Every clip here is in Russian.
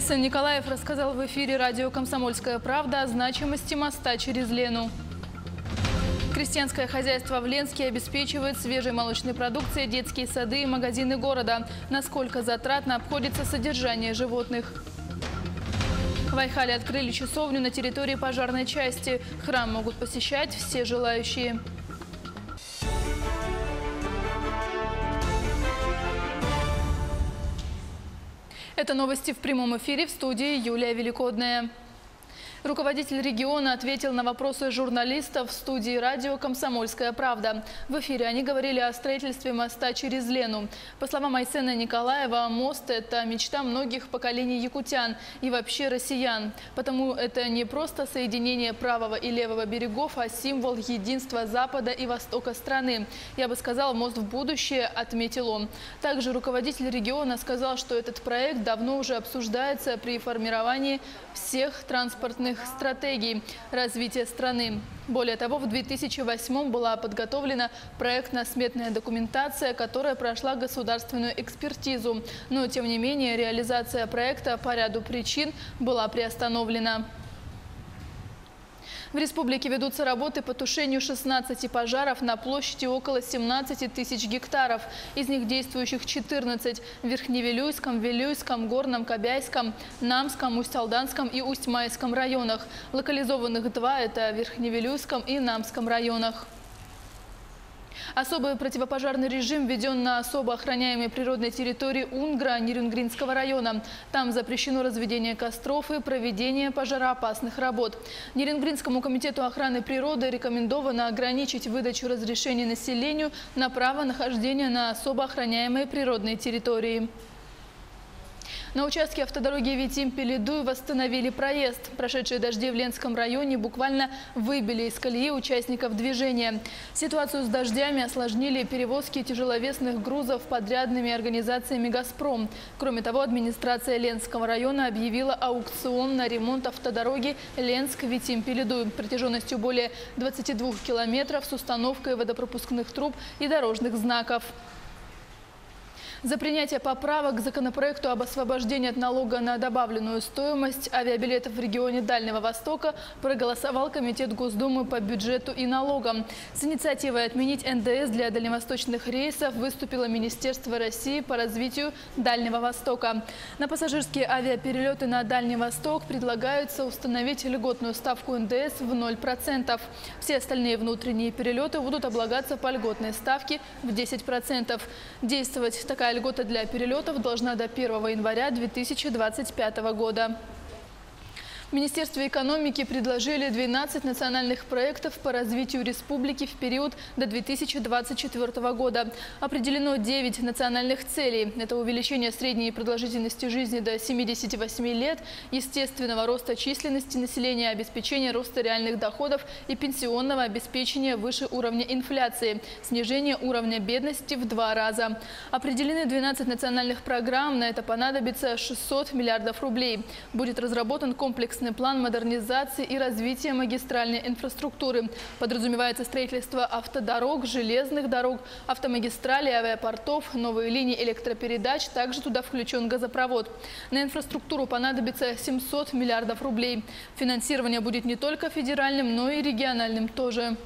Майсен Николаев рассказал в эфире радио «Комсомольская правда» о значимости моста через Лену. Крестьянское хозяйство в Ленске обеспечивает свежей молочной продукцией детские сады и магазины города. Насколько затратно обходится содержание животных? В Айхале открыли часовню на территории пожарной части. Храм могут посещать все желающие. Это новости в прямом эфире, в студии Юлия Великодная. Руководитель региона ответил на вопросы журналистов в студии радио «Комсомольская правда». В эфире они говорили о строительстве моста через Лену. По словам Майсена Николаева, мост – это мечта многих поколений якутян и вообще россиян. Потому это не просто соединение правого и левого берегов, а символ единства Запада и Востока страны. Я бы сказал, мост в будущее, отметил он. Также руководитель региона сказал, что этот проект давно уже обсуждается при формировании всех транспортных стратегий развития страны. Более того, в 2008 была подготовлена проектно-сметная документация, которая прошла государственную экспертизу. Но, тем не менее, реализация проекта по ряду причин была приостановлена. В республике ведутся работы по тушению 16 пожаров на площади около 17 тысяч гектаров. Из них действующих 14 в Верхневилюйском, Вилюйском, Горном, Кобяйском, Намском, Усть-Алданском и Усть-Майском районах. Локализованных 2 – это в Верхневилюйском и Намском районах. Особый противопожарный режим введен на особо охраняемой природной территории Унгра Нерюнгринского района. Там запрещено разведение костров и проведение пожароопасных работ. Нерюнгринскому комитету охраны природы рекомендовано ограничить выдачу разрешений населению на право нахождения на особо охраняемой природной территории. На участке автодороги Витим-Пеледуй восстановили проезд. Прошедшие дожди в Ленском районе буквально выбили из колеи участников движения. Ситуацию с дождями осложнили перевозки тяжеловесных грузов подрядными организациями «Газпром». Кроме того, администрация Ленского района объявила аукцион на ремонт автодороги Ленск-Витим-Пеледуй протяженностью более 22 километров с установкой водопропускных труб и дорожных знаков. За принятие поправок к законопроекту об освобождении от налога на добавленную стоимость авиабилетов в регионе Дальнего Востока проголосовал Комитет Госдумы по бюджету и налогам. С инициативой отменить НДС для дальневосточных рейсов выступило Министерство России по развитию Дальнего Востока. На пассажирские авиаперелеты на Дальний Восток предлагается установить льготную ставку НДС в 0%. Все остальные внутренние перелеты будут облагаться по льготной ставке в 10%. Действовать такая льгота для перелетов должна до 1 января 2025 года. В Министерстве экономики предложили 12 национальных проектов по развитию республики в период до 2024 года. Определено 9 национальных целей. Это увеличение средней продолжительности жизни до 78 лет, естественного роста численности населения, обеспечение роста реальных доходов и пенсионного обеспечения выше уровня инфляции, снижение уровня бедности в 2 раза. Определены 12 национальных программ. На это понадобится 600 миллиардов рублей. Будет разработан комплексный план модернизации и развития магистральной инфраструктуры. Подразумевается строительство автодорог, железных дорог, автомагистралей, авиапортов, новые линии электропередач. Также туда включен газопровод. На инфраструктуру понадобится 700 миллиардов рублей. Финансирование будет не только федеральным, но и региональным тоже.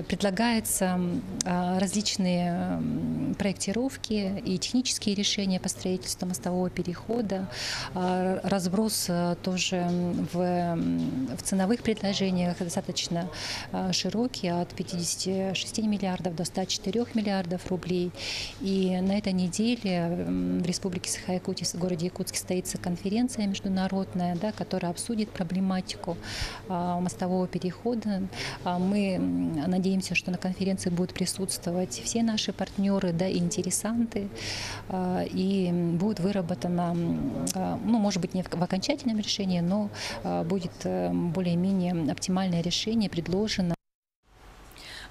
Предлагаются различные проектировки и технические решения по строительству мостового перехода, разброс тоже в ценовых предложениях достаточно широкий, от 56 миллиардов до 104 миллиардов рублей. И на этой неделе в Республике Саха-Якутия, в городе Якутске, состоится конференция международная, которая обсудит проблематику мостового перехода. Мы надеемся, что на конференции будут присутствовать все наши партнеры, и интересанты, и будет выработано, может быть, не в окончательном решении, но будет более-менее оптимальное решение предложено.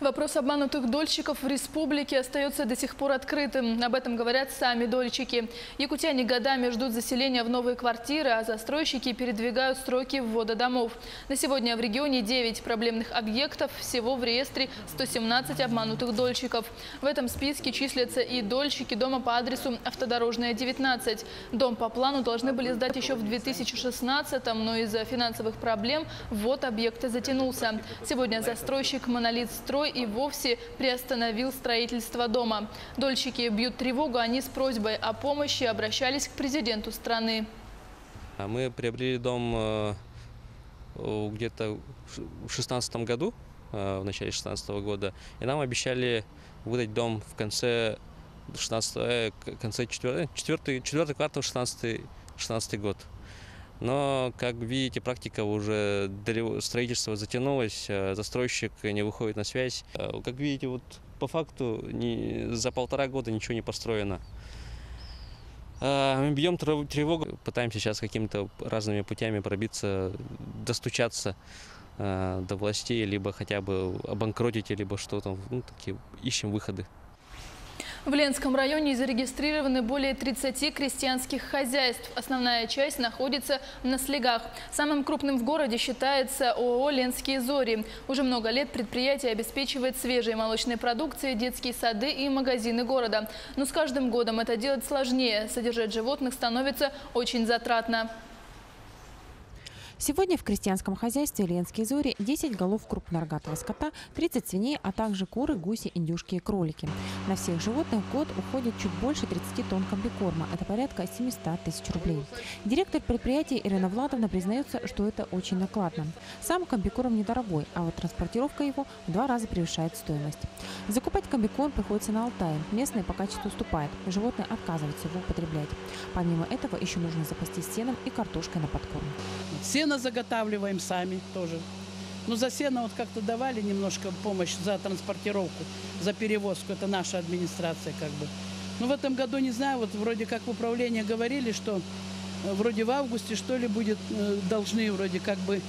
Вопрос обманутых дольщиков в республике остается до сих пор открытым. Об этом говорят сами дольщики. Якутяне годами ждут заселения в новые квартиры, а застройщики передвигают сроки ввода домов. На сегодня в регионе 9 проблемных объектов, всего в реестре 117 обманутых дольщиков. В этом списке числятся и дольщики дома по адресу Автодорожная, 19. Дом по плану должны были сдать еще в 2016-м, но из-за финансовых проблем ввод объекта затянулся. Сегодня застройщик «Монолит-строй» и вовсе приостановил строительство дома. Дольщики бьют тревогу, они с просьбой о помощи обращались к президенту страны. Мы приобрели дом где-то в 2016 году, в начале 2016 года, и нам обещали выдать дом в конце 4 квартал 2016 год. Но, как видите, практика уже, строительство затянулось, застройщик не выходит на связь. Как видите, вот по факту за 1,5 года ничего не построено. Мы бьем тревогу, пытаемся сейчас какими-то разными путями пробиться, достучаться до властей, либо хотя бы обанкротить, либо что-то, такие, ищем выходы. В Ленском районе зарегистрированы более 30 крестьянских хозяйств. Основная часть находится на слегах. Самым крупным в городе считается ООО «Ленские зори». Уже много лет предприятие обеспечивает свежей молочной продукцией детские сады и магазины города. Но с каждым годом это делать сложнее. Содержать животных становится очень затратно. Сегодня в крестьянском хозяйстве «Ленские зори» 10 голов крупнорогатого скота, 30 свиней, а также куры, гуси, индюшки и кролики. На всех животных в год уходит чуть больше 30 тонн комбикорма. Это порядка 700 тысяч рублей. Директор предприятия Ирина Владовна признается, что это очень накладно. Сам комбикорм недорогой, а вот транспортировка его в 2 раза превышает стоимость. Закупать комбикорм приходится на Алтае. Местные по качеству уступают. Животные отказываются его употреблять. Помимо этого еще нужно запастись сеном и картошкой на подкорм. Сено заготавливаем сами тоже. Но за сено вот как-то давали немножко помощь за транспортировку, за перевозку. Это наша администрация как бы. Но в этом году, не знаю, вот вроде как в управлении говорили, что вроде в августе что ли будет, должны вроде как бы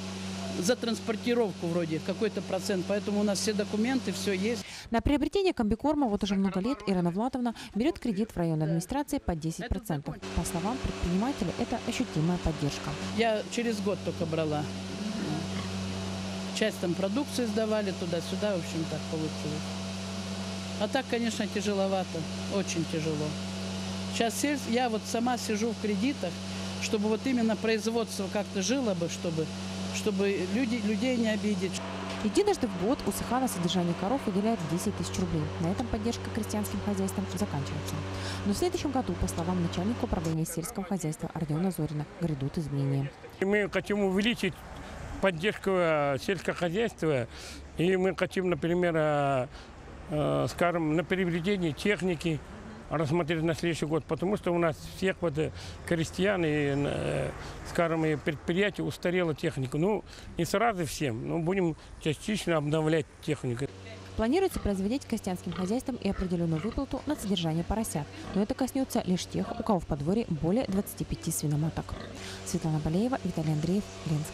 за транспортировку вроде какой-то процент. Поэтому у нас все документы, все есть. На приобретение комбикорма вот уже много лет Ирина Владовна берет кредит в районной администрации под 10%. По словам предпринимателя, это ощутимая поддержка. Я через год только брала. Часть там продукции сдавали туда-сюда, в общем, так получилось. А так, конечно, тяжеловато, очень тяжело. Сейчас я вот сама сижу в кредитах, чтобы вот именно производство как-то жило бы, чтобы людей не обидеть. Единожды в год УСХ на содержание коров выделяет 10 тысяч рублей. На этом поддержка крестьянским хозяйствам заканчивается. Но в следующем году, по словам начальника управления сельского хозяйства Родиона Зорина, грядут изменения. Мы хотим увеличить поддержку сельского хозяйства, и мы хотим, например, скажем, на приобретение техники рассмотреть на следующий год, потому что у нас всех вот крестьян и, скажем, и предприятий устарела техника. Ну, не сразу всем, но будем частично обновлять технику. Планируется производить крестьянским хозяйствам и определенную выплату на содержание поросят. Но это коснется лишь тех, у кого в подворье более 25 свиноматок. Светлана Балеева, Виталий Андреев, Ленск.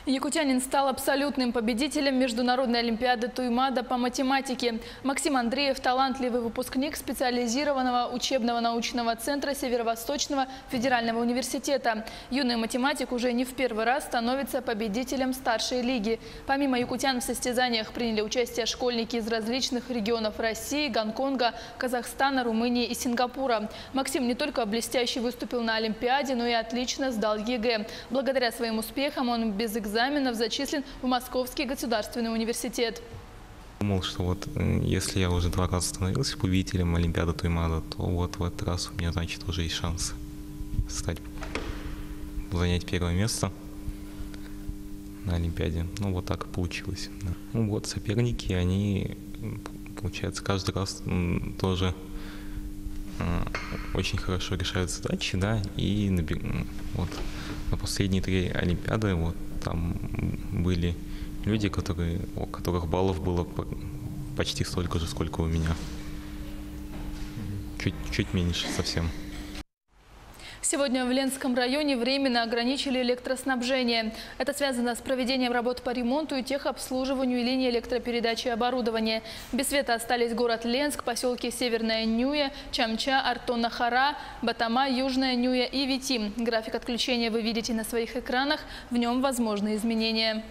Якутянин стал абсолютным победителем Международной олимпиады Туймада по математике. Максим Андреев – талантливый выпускник специализированного учебного научного центра Северо-Восточного федерального университета. Юный математик уже не в первый раз становится победителем старшей лиги. Помимо якутян в состязаниях приняли участие школьники из различных регионов России, Гонконга, Казахстана, Румынии и Сингапура. Максим не только блестяще выступил на олимпиаде, но и отлично сдал ЕГЭ. Благодаря своим успехам он без экзаменов зачислен в Московский государственный университет. Думал, что вот если я уже 2 раза становился победителем Олимпиады Туймада, то вот в этот раз у меня, значит, уже есть шанс занять 1-е место на Олимпиаде. Ну, вот так и получилось. Да. Ну, вот соперники, они, получается, каждый раз тоже очень хорошо решают задачи, да, и вот на последние 3 Олимпиады вот там были люди, у которых баллов было почти столько же, сколько у меня. Чуть меньше совсем. Сегодня в Ленском районе временно ограничили электроснабжение. Это связано с проведением работ по ремонту и техобслуживанию линий электропередачи и оборудования. Без света остались город Ленск, поселки Северная Нюя, Чамча, Артон-Нахара, Батама, Южная Нюя и Витим. График отключения вы видите на своих экранах. В нем возможны изменения.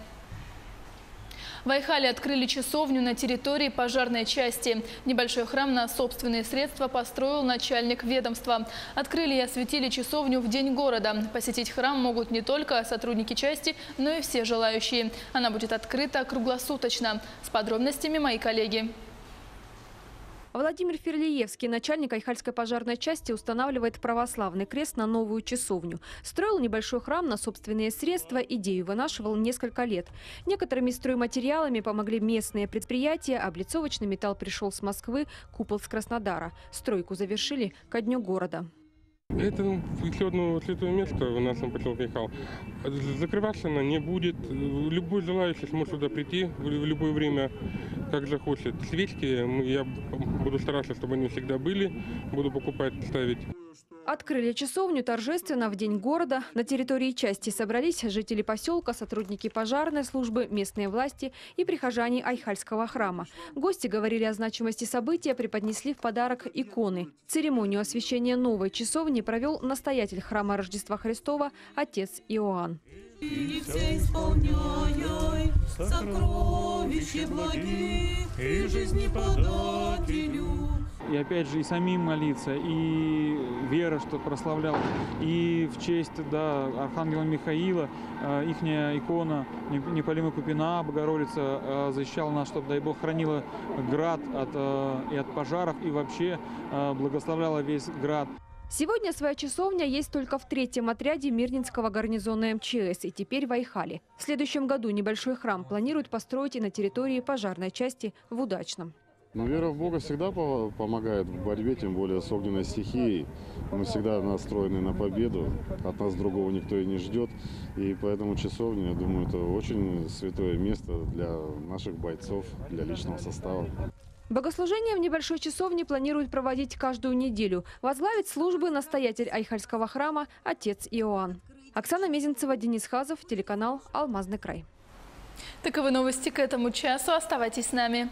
В Айхале открыли часовню на территории пожарной части. Небольшой храм на собственные средства построил начальник ведомства. Открыли и осветили часовню в День города. Посетить храм могут не только сотрудники части, но и все желающие. Она будет открыта круглосуточно. С подробностями мои коллеги. Владимир Ферлиевский, начальник Айхальской пожарной части, устанавливает православный крест на новую часовню. Строил небольшой храм на собственные средства, идею вынашивал несколько лет. Некоторыми стройматериалами помогли местные предприятия, облицовочный металл пришел с Москвы, купол с Краснодара. Стройку завершили ко Дню города. Это еще одно святое место в нашем поселке Айхал. Закрываться она не будет. Любой желающий сможет сюда прийти в любое время, как захочет. Свечки я буду стараться, чтобы они всегда были. Буду покупать, ставить. Открыли часовню торжественно в День города. На территории части собрались жители поселка, сотрудники пожарной службы, местные власти и прихожане Айхальского храма. Гости говорили о значимости события, преподнесли в подарок иконы. Церемонию освящения новой часовни провел настоятель храма Рождества Христова отец Иоанн. И опять же и самим молиться, и вера, что прославлял, и в честь архангела Михаила, ихняя икона Непалимая Купина, Богородица, защищала нас, чтобы, дай Бог, хранила град от пожаров и вообще благословляла весь град. Сегодня своя часовня есть только в 3-м отряде Мирнинского гарнизона МЧС и теперь в Айхале. В следующем году небольшой храм планируют построить и на территории пожарной части в Удачном. Но вера в Бога всегда помогает в борьбе, тем более с огненной стихией. Мы всегда настроены на победу, от нас другого никто и не ждет. И поэтому часовня, я думаю, это очень святое место для наших бойцов, для личного состава. Богослужение в небольшой часовне планируют проводить каждую неделю. Возглавит службы настоятель Айхальского храма отец Иоанн. Оксана Мезенцева, Денис Хазов, телеканал «Алмазный край». Таковы новости к этому часу. Оставайтесь с нами.